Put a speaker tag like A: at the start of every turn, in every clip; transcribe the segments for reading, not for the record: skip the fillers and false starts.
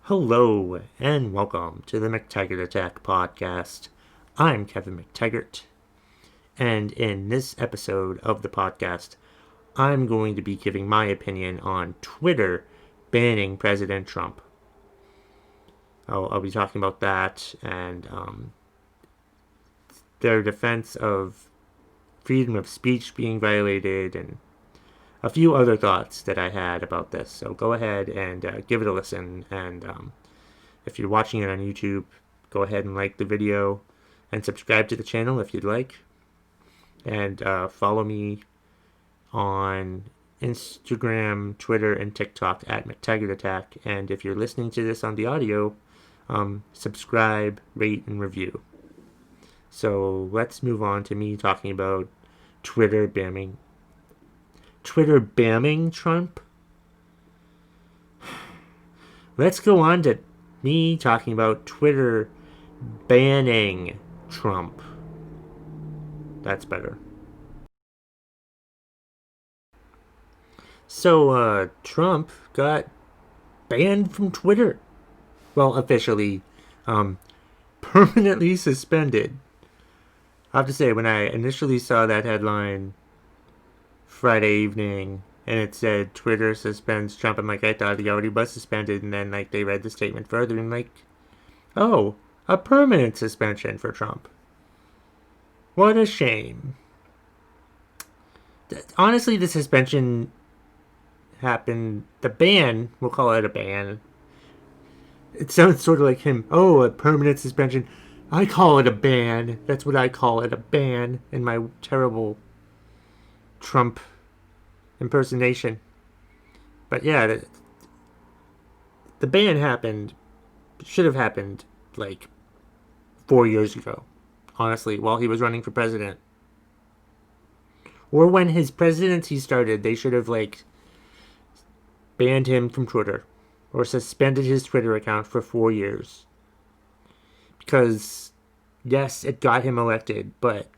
A: Hello, and welcome to the McTaggart Attack podcast. I'm Kevin McTaggart, and in this episode of the podcast, I'm going to be giving my opinion on Twitter banning President Trump. I'll be talking about that and their defense of freedom of speech being violated and a few other thoughts that I had about this. So go ahead and give it a listen. And if you're watching it on YouTube, go ahead and like the video and subscribe to the channel if you'd like. And follow me on Instagram, Twitter, and TikTok at McTaggart Attack. And if you're listening to this on the audio, subscribe, rate, and review. So let's move on to me talking about Twitter banning Trump. Let's go on to me talking about Twitter banning Trump. That's better. So, Trump got banned from Twitter. Well, officially, permanently suspended. I have to say, when I initially saw that headline Friday evening and it said Twitter suspends Trump, I'm like, I thought he already was suspended, and then they read the statement further and oh, a permanent suspension for Trump. What a shame. Honestly, the suspension happened, the ban, we'll call it a ban. It sounds sort of like him. Oh, a permanent suspension. I call it a ban. That's what I call it, a ban, in my terrible Trump impersonation. But yeah, the ban should have happened 4 years ago, honestly, while he was running for president. Or when his presidency started, they should have banned him from Twitter or suspended his Twitter account for 4 years. Because, yes, it got him elected, but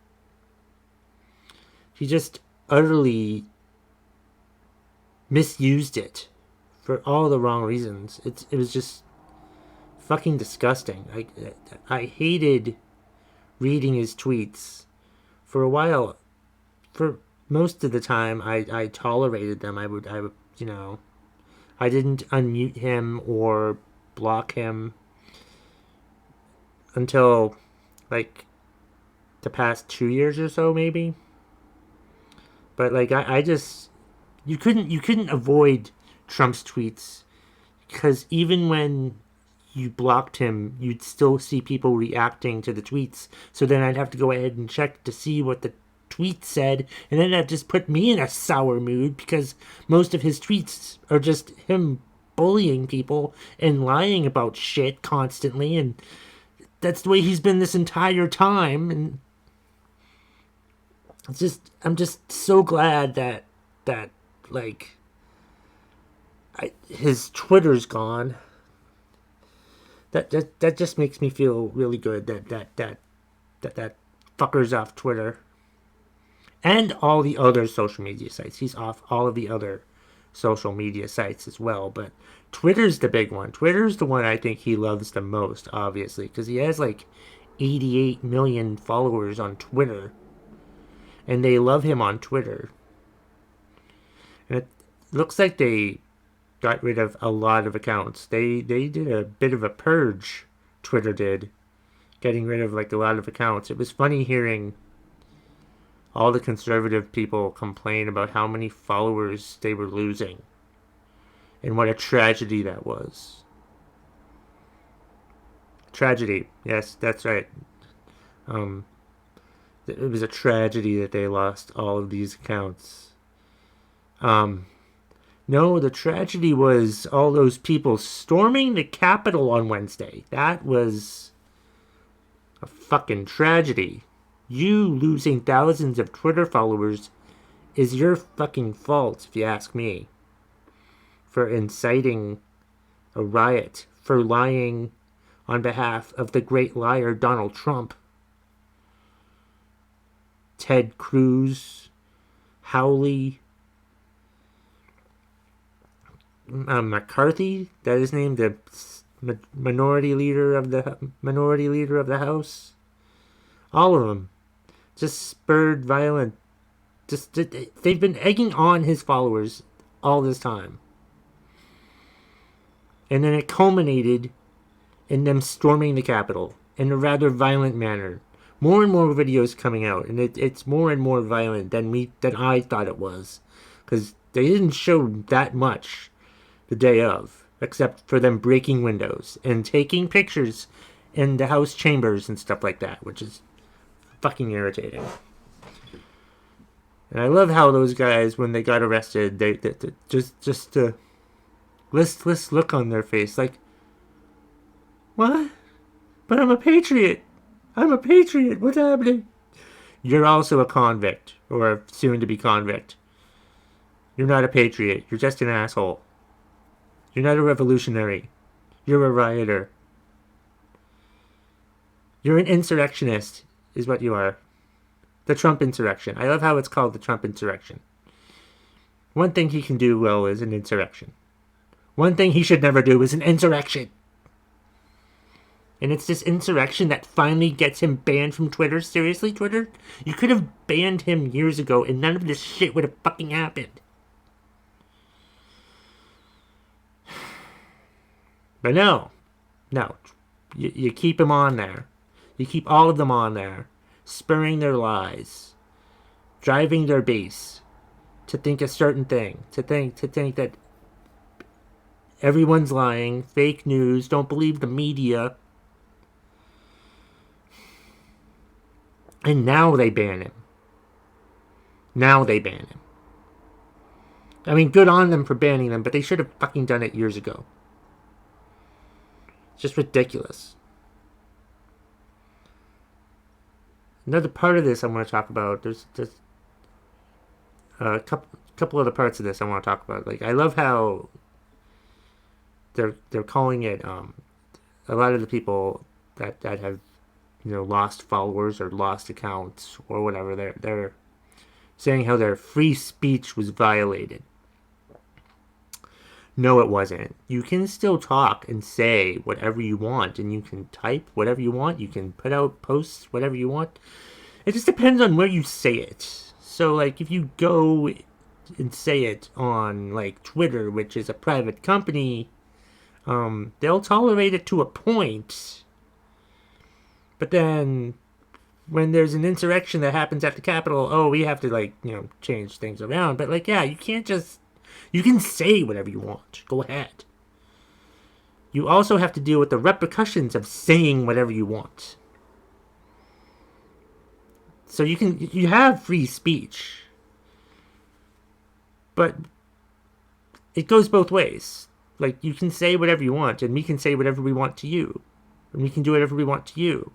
A: he just utterly misused it for all the wrong reasons. It was just fucking disgusting. I hated reading his tweets. For a while, for most of the time, I tolerated them. I would I didn't unmute him or block him until the past 2 years or so, maybe. But I just you couldn't avoid Trump's tweets, because even when you blocked him, you'd still see people reacting to the tweets. So then I'd have to go ahead and check to see what the tweet said, and then that just put me in a sour mood, because most of his tweets are just him bullying people and lying about shit constantly, and that's the way he's been this entire time. And I'm just so glad that his Twitter's gone. That just makes me feel really good that fucker's off Twitter and all the other social media sites. He's off all of the other social media sites as well, but Twitter's the big one. Twitter's the one I think he loves the most, obviously, because he has 88 million followers on Twitter, and they love him on Twitter. And it looks like they got rid of a lot of accounts. They did a bit of a purge, Twitter did, getting rid of a lot of accounts. It was funny hearing all the conservative people complain about how many followers they were losing and what a tragedy that was. Tragedy. Yes, that's right. It was a tragedy that they lost all of these accounts. No, the tragedy was all those people storming the Capitol on Wednesday. That was a fucking tragedy. You losing thousands of Twitter followers is your fucking fault, if you ask me. For inciting a riot, for lying on behalf of the great liar Donald Trump. Ted Cruz, Howley, McCarthy, that is named the minority leader of the House. All of them just spurred violent. They've been egging on his followers all this time, and then it culminated in them storming the Capitol in a rather violent manner. More and more videos coming out, and it's more and more violent than I thought it was, because they didn't show that much the day of, except for them breaking windows and taking pictures in the House chambers and stuff like that, which is fucking irritating. And I love how those guys, when they got arrested, they just the listless look on their face, like, what? But I'm a patriot. I'm a patriot. What's happening? You're also a convict, or a soon-to-be convict. You're not a patriot. You're just an asshole. You're not a revolutionary. You're a rioter. You're an insurrectionist, is what you are. The Trump insurrection. I love how it's called the Trump insurrection. One thing he can do well is an insurrection. One thing he should never do is an insurrection. And it's this insurrection that finally gets him banned from Twitter. Seriously, Twitter? You could have banned him years ago and none of this shit would have fucking happened. But no. You keep him on there. You keep all of them on there. Spurring their lies. Driving their base to think a certain thing. To think that everyone's lying. Fake news. Don't believe the media. And now they ban him. I mean, good on them for banning them, but they should have fucking done it years ago. It's just ridiculous. Another part of this I want to talk about. There's a couple other parts of this I want to talk about. Like, I love how they're calling it a lot of the people that have lost followers or lost accounts or whatever, they're saying how their free speech was violated. No, it wasn't. You can still talk and say whatever you want, and you can type whatever you want. You can put out posts whatever you want. It just depends on where you say it. So, like, if you go and say it on, like, Twitter, which is a private company, they'll tolerate it to a point. But then, when there's an insurrection that happens at the Capitol, we have to, change things around. But, you can't just... You can say whatever you want. Go ahead. You also have to deal with the repercussions of saying whatever you want. So you have free speech. But it goes both ways. Like, you can say whatever you want, and we can say whatever we want to you. And we can do whatever we want to you.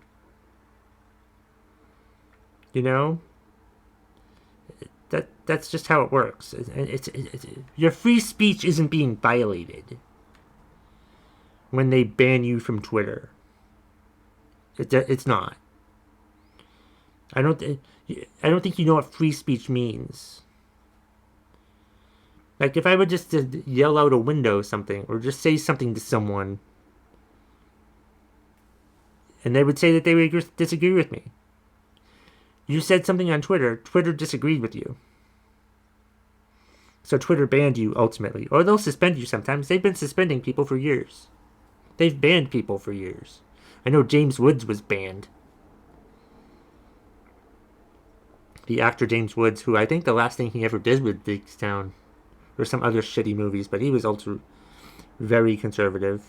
A: That's just how it works. Your free speech isn't being violated when they ban you from Twitter. It's not. I don't think you know what free speech means. Like, if I would just yell out a window something, or just say something to someone, and they would say that they would disagree with me. You said something on Twitter, Twitter disagreed with you. So Twitter banned you, ultimately. Or they'll suspend you sometimes. They've been suspending people for years. They've banned people for years. I know James Woods was banned. The actor James Woods, who I think the last thing he ever did was Digstown, or some other shitty movies, but he was also very conservative.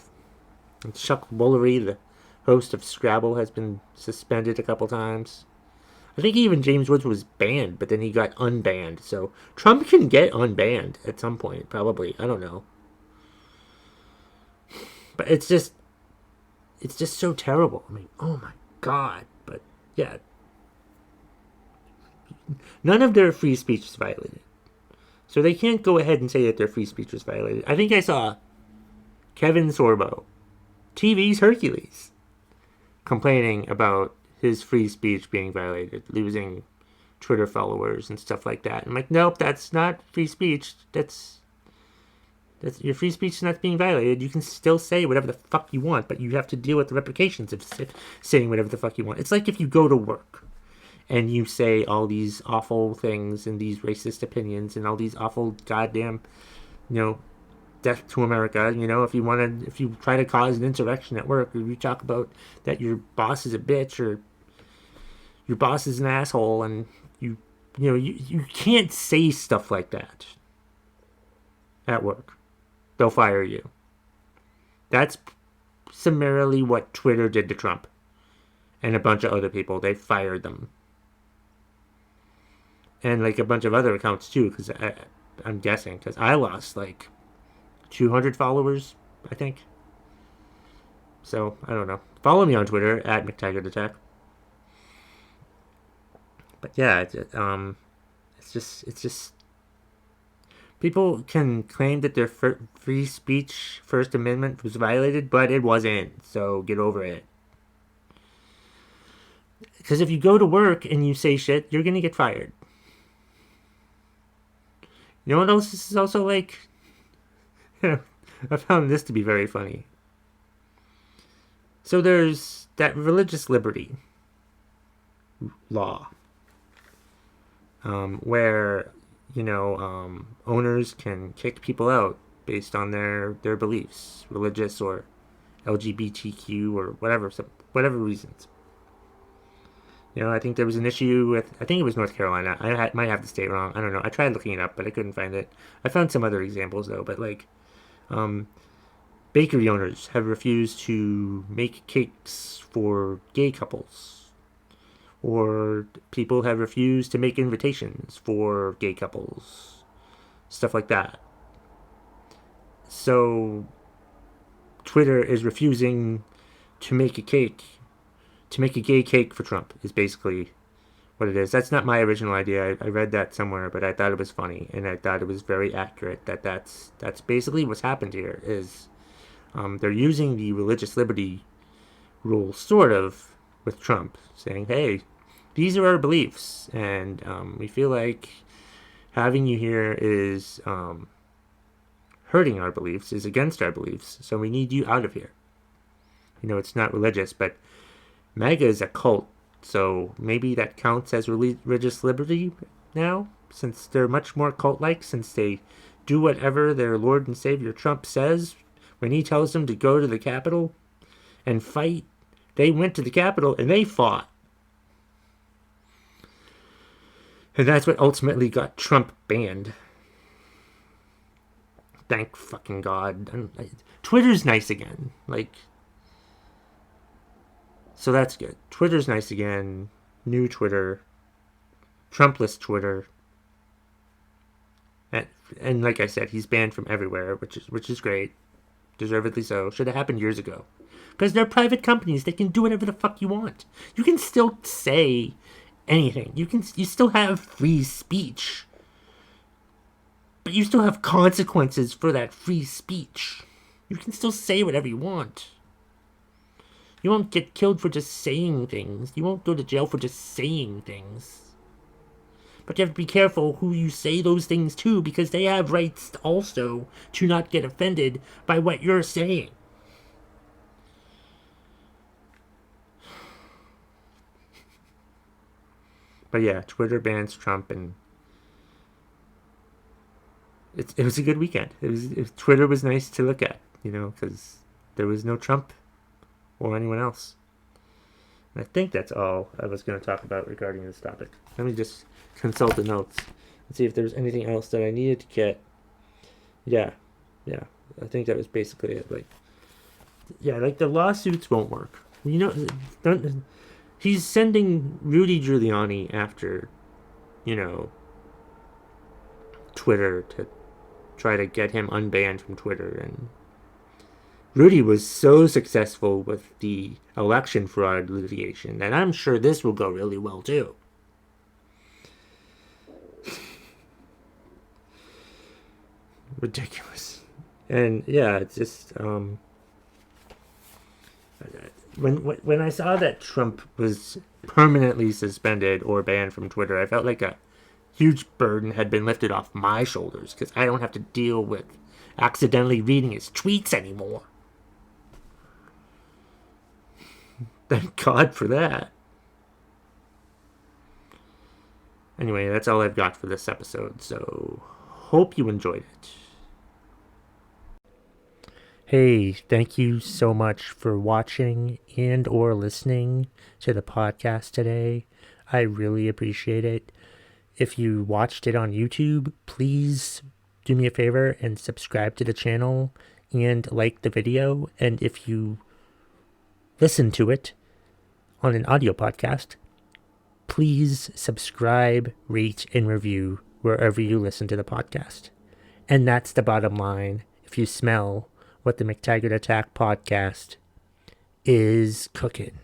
A: And Chuck Woolery, the host of Scrabble, has been suspended a couple times. I think even James Woods was banned, but then he got unbanned. So Trump can get unbanned at some point, probably. I don't know. But it's just so terrible. I mean, oh my God. But yeah. None of their free speech is violated. So they can't go ahead and say that their free speech was violated. I think I saw Kevin Sorbo, TV's Hercules, complaining about his free speech being violated, losing Twitter followers and stuff like that. I'm like, nope, that's not free speech. That's Your free speech is not being violated. You can still say whatever the fuck you want, but you have to deal with the repercussions of saying whatever the fuck you want. It's like if you go to work and you say all these awful things and these racist opinions and all these awful goddamn, death to America. If you try to cause an insurrection at work, or you talk about that your boss is a bitch or your boss is an asshole, and you can't say stuff like that at work. They'll fire you. That's summarily what Twitter did to Trump and a bunch of other people. They fired them. And like a bunch of other accounts too, because I'm guessing, because I lost like 200 followers, I think. So, I don't know. Follow me on Twitter, at McTaggart Attack. But yeah, it's just people can claim that their free speech First Amendment was violated, but it wasn't. So get over it. Because if you go to work and you say shit, you're gonna get fired. You know what else is also like? I found this to be very funny. So there's that religious liberty law, where owners can kick people out based on their beliefs, religious or LGBTQ or whatever reasons. I think there was an issue with, I think it was North Carolina. I might have the state wrong. I don't know. I tried looking it up, but I couldn't find it. I found some other examples though, but like, bakery owners have refused to make cakes for gay couples, or people have refused to make invitations for gay couples, stuff like that. So Twitter is refusing to make a gay cake for Trump is basically what it is. That's not my original idea. I read that somewhere, but I thought it was funny, and I thought it was very accurate that's basically what's happened here is they're using the religious liberty rule sort of with Trump, saying, hey, these are our beliefs, and we feel like having you here is hurting our beliefs, is against our beliefs, so we need you out of here. It's not religious, but MAGA is a cult, so maybe that counts as religious liberty now, since they're much more cult-like, since they do whatever their Lord and Savior Trump says when he tells them to go to the Capitol and fight. They went to the Capitol and they fought. And that's what ultimately got Trump banned. Thank fucking God. Twitter's nice again. So that's good. Twitter's nice again. New Twitter. Trumpless Twitter. And like I said, he's banned from everywhere, which is great. Deservedly so. Should have happened years ago. Because they're private companies. They can do whatever the fuck you want. You can still say anything. You still have free speech. But you still have consequences for that free speech. You can still say whatever you want. You won't get killed for just saying things. You won't go to jail for just saying things. But you have to be careful who you say those things to, because they have rights also to not get offended by what you're saying. But yeah, Twitter bans Trump, and it was a good weekend. Twitter was nice to look at, because there was no Trump or anyone else. And I think that's all I was going to talk about regarding this topic. Let me just consult the notes and see if there's anything else that I needed to get. Yeah. I think that was basically it. The lawsuits won't work. He's sending Rudy Giuliani after, Twitter to try to get him unbanned from Twitter, and Rudy was so successful with the election fraud litigation that I'm sure this will go really well too. Ridiculous. And yeah, it's just when I saw that Trump was permanently suspended or banned from Twitter, I felt like a huge burden had been lifted off my shoulders, because I don't have to deal with accidentally reading his tweets anymore. Thank God for that. Anyway, that's all I've got for this episode, so hope you enjoyed it. Hey, thank you so much for watching and or listening to the podcast today. I really appreciate it. If you watched it on YouTube, please do me a favor and subscribe to the channel and like the video. And if you listen to it on an audio podcast, please subscribe, rate, and review wherever you listen to the podcast. And that's the bottom line. If you smell what the McTaggart Attack podcast is cooking.